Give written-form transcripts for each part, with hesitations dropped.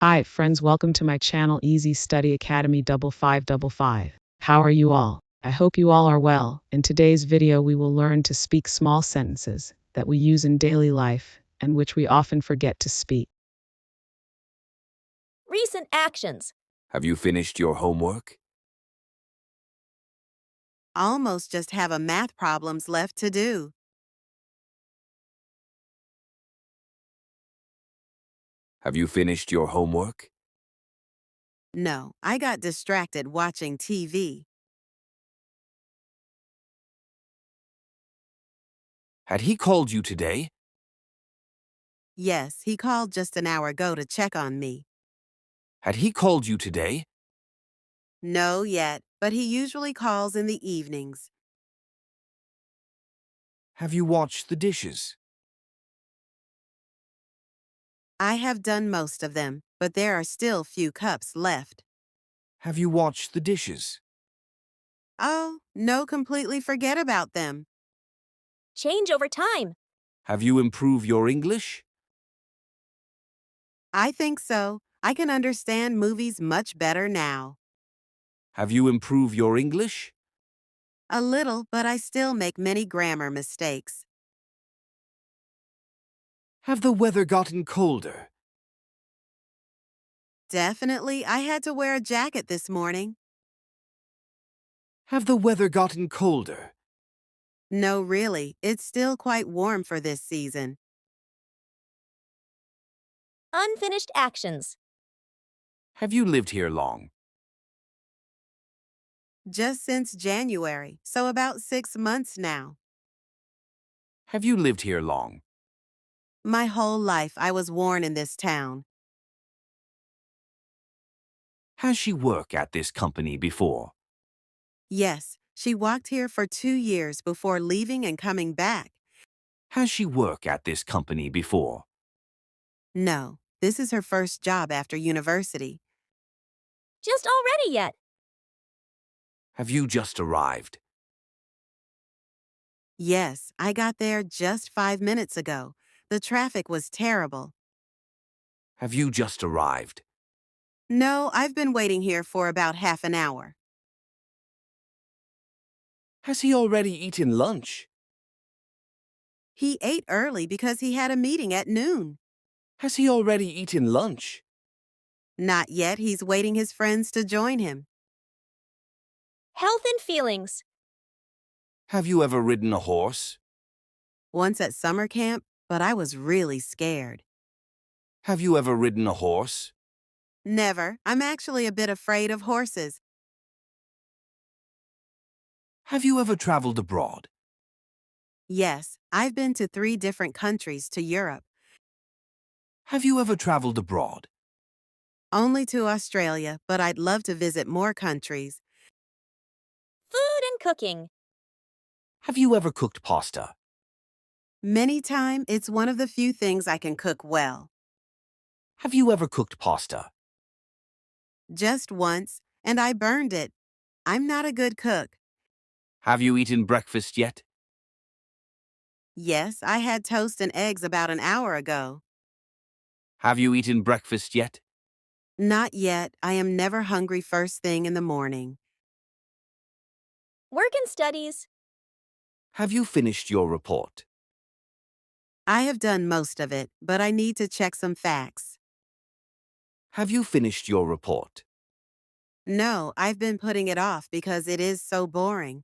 Hi, friends, welcome to my channel Easy Study Academy 5555. How are you all? I hope you all are well. In today's video, we will learn to speak small sentences that we use in daily life and which we often forget to speak. Recent actions. Have you finished your homework? Almost just have a math problems left to do. Have you finished your homework? No, I got distracted watching TV. Had he called you today? Yes, he called just an hour ago to check on me. Had he called you today? No yet, but he usually calls in the evenings. Have you washed the dishes? I have done most of them, but there are still few cups left. Have you washed the dishes? Oh, no, completely forget about them. Change over time. Have you improved your English? I think so. I can understand movies much better now. Have you improved your English? A little, but I still make many grammar mistakes. Have the weather gotten colder? Definitely, I had to wear a jacket this morning. Have the weather gotten colder? No, really, it's still quite warm for this season. Unfinished actions. Have you lived here long? Just since January, so about 6 months now. Have you lived here long? My whole life I was born in this town. Has she worked at this company before? Yes, she walked here for 2 years before leaving and coming back. Has she worked at this company before? No, this is her first job after university. Just already yet. Have you just arrived? Yes, I got there just 5 minutes ago. The traffic was terrible. Have you just arrived? No, I've been waiting here for about half an hour. Has he already eaten lunch? He ate early because he had a meeting at noon. Has he already eaten lunch? Not yet, he's waiting his friends to join him. Health and feelings. Have you ever ridden a horse? Once at summer camp, but I was really scared. Have you ever ridden a horse? Never. I'm actually a bit afraid of horses. Have you ever traveled abroad? Yes, I've been to 3 different countries to Europe. Have you ever traveled abroad? Only to Australia, but I'd love to visit more countries. Food and cooking. Have you ever cooked pasta? Many times, it's one of the few things I can cook well. Have you ever cooked pasta? Just once, and I burned it. I'm not a good cook. Have you eaten breakfast yet? Yes, I had toast and eggs about an hour ago. Have you eaten breakfast yet? Not yet. I am never hungry first thing in the morning. Work and studies. Have you finished your report? I have done most of it, but I need to check some facts. Have you finished your report? No, I've been putting it off because it is so boring.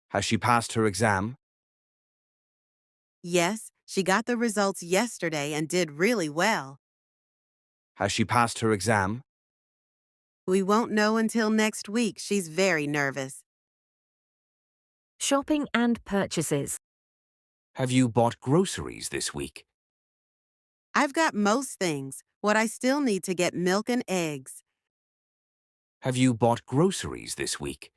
Has she passed her exam? Yes, she got the results yesterday and did really well. Has she passed her exam? We won't know until next week. She's very nervous. Shopping and purchases. Have you bought groceries this week? I've got most things. What I still need to get milk and eggs. Have you bought groceries this week?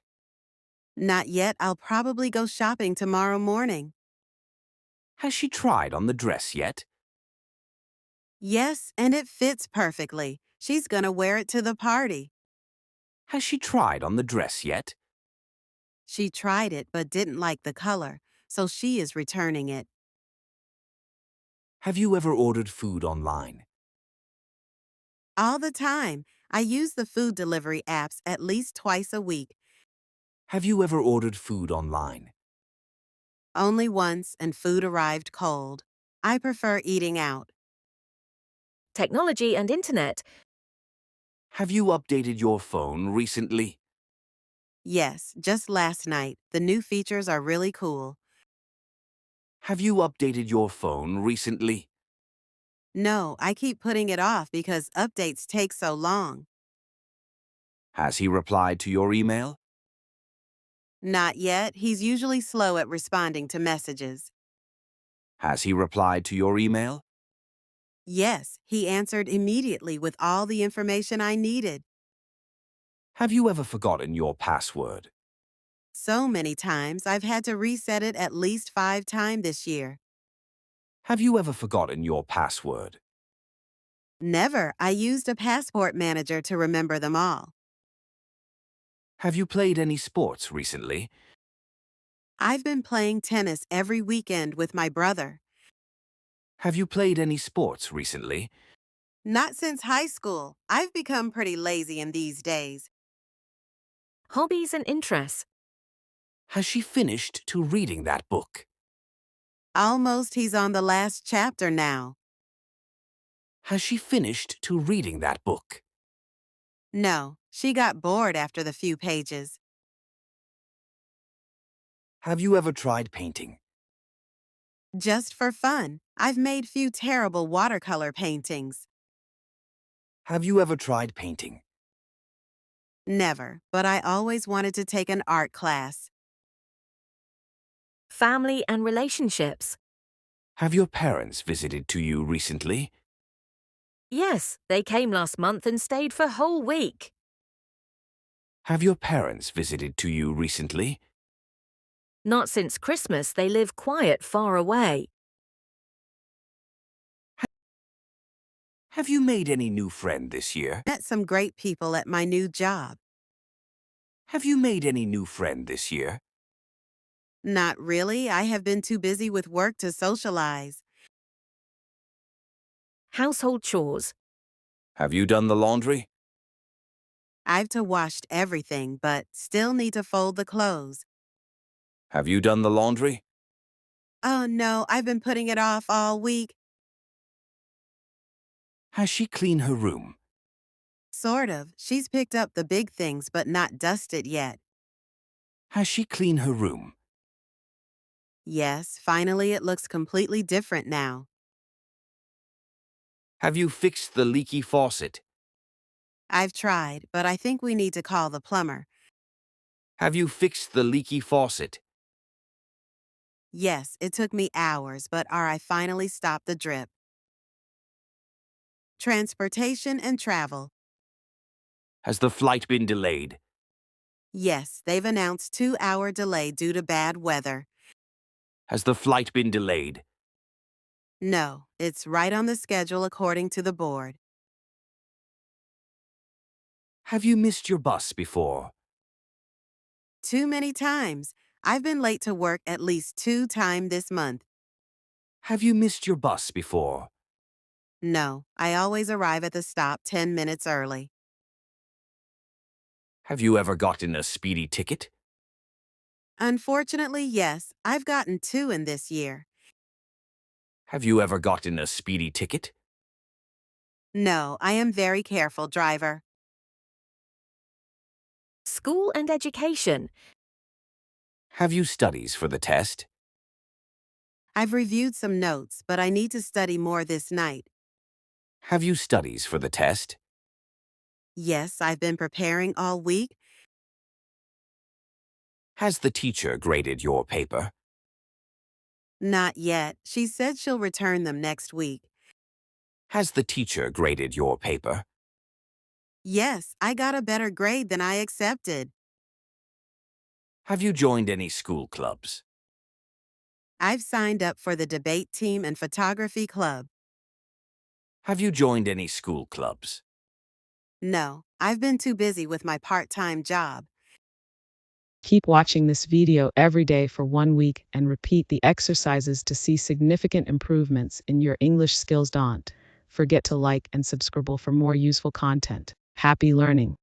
Not yet. I'll probably go shopping tomorrow morning. Has she tried on the dress yet? Yes, and it fits perfectly. She's gonna wear it to the party. Has she tried on the dress yet? She tried it but didn't like the color, so she is returning it. Have you ever ordered food online? All the time. I use the food delivery apps at least twice a week. Have you ever ordered food online? Only once, and food arrived cold. I prefer eating out. Technology and internet. Have you updated your phone recently? Yes, just last night. The new features are really cool. Have you updated your phone recently? No, I keep putting it off because updates take so long. Has he replied to your email? Not yet. He's usually slow at responding to messages. Has he replied to your email? Yes, he answered immediately with all the information I needed. Have you ever forgotten your password? So many times, I've had to reset it at least 5 times this year. Have you ever forgotten your password? Never. I used a passport manager to remember them all. Have you played any sports recently? I've been playing tennis every weekend with my brother. Have you played any sports recently? Not since high school. I've become pretty lazy in these days. Hobbies and interests. Has she finished to reading that book? Almost he's on the last chapter now. Has she finished to reading that book? No, she got bored after the few pages. Have you ever tried painting? Just for fun, I've made few terrible watercolor paintings. Have you ever tried painting? Never, but I always wanted to take an art class. Family and relationships. Have your parents visited to you recently? Yes, they came last month and stayed for a whole week. Have your parents visited to you recently? Not since Christmas. They live quiet far away. Have you made any new friend this year? Met some great people at my new job. Have you made any new friend this year? Not really. I have been too busy with work to socialize. Household chores. Have you done the laundry? I've to washed everything, but still need to fold the clothes. Have you done the laundry? Oh no, I've been putting it off all week. Has she cleaned her room? Sort of. She's picked up the big things but not dusted yet. Has she cleaned her room? Yes, finally it looks completely different now. Have you fixed the leaky faucet? I've tried, but I think we need to call the plumber. Have you fixed the leaky faucet? Yes, it took me hours, but I finally stopped the drip. Transportation and travel. Has the flight been delayed? Yes, they've announced 2-hour delay due to bad weather. Has the flight been delayed? No, it's right on the schedule according to the board. Have you missed your bus before? Too many times. I've been late to work at least 2 times this month. Have you missed your bus before? No, I always arrive at the stop 10 minutes early. Have you ever gotten a speedy ticket? Unfortunately, yes, I've gotten 2 in this year. Have you ever gotten a speedy ticket? No, I am very careful, driver. School and education. Have you studies for the test? I've reviewed some notes, but I need to study more this night. Have you studies for the test? Yes, I've been preparing all week. Has the teacher graded your paper? Not yet. She said she'll return them next week. Has the teacher graded your paper? Yes, I got a better grade than I accepted. Have you joined any school clubs? I've signed up for the debate team and photography club. Have you joined any school clubs? No, I've been too busy with my part-time job. Keep watching this video every day for 1 week and repeat the exercises to see significant improvements in your English skills. Don't forget to like and subscribe for more useful content. Happy learning!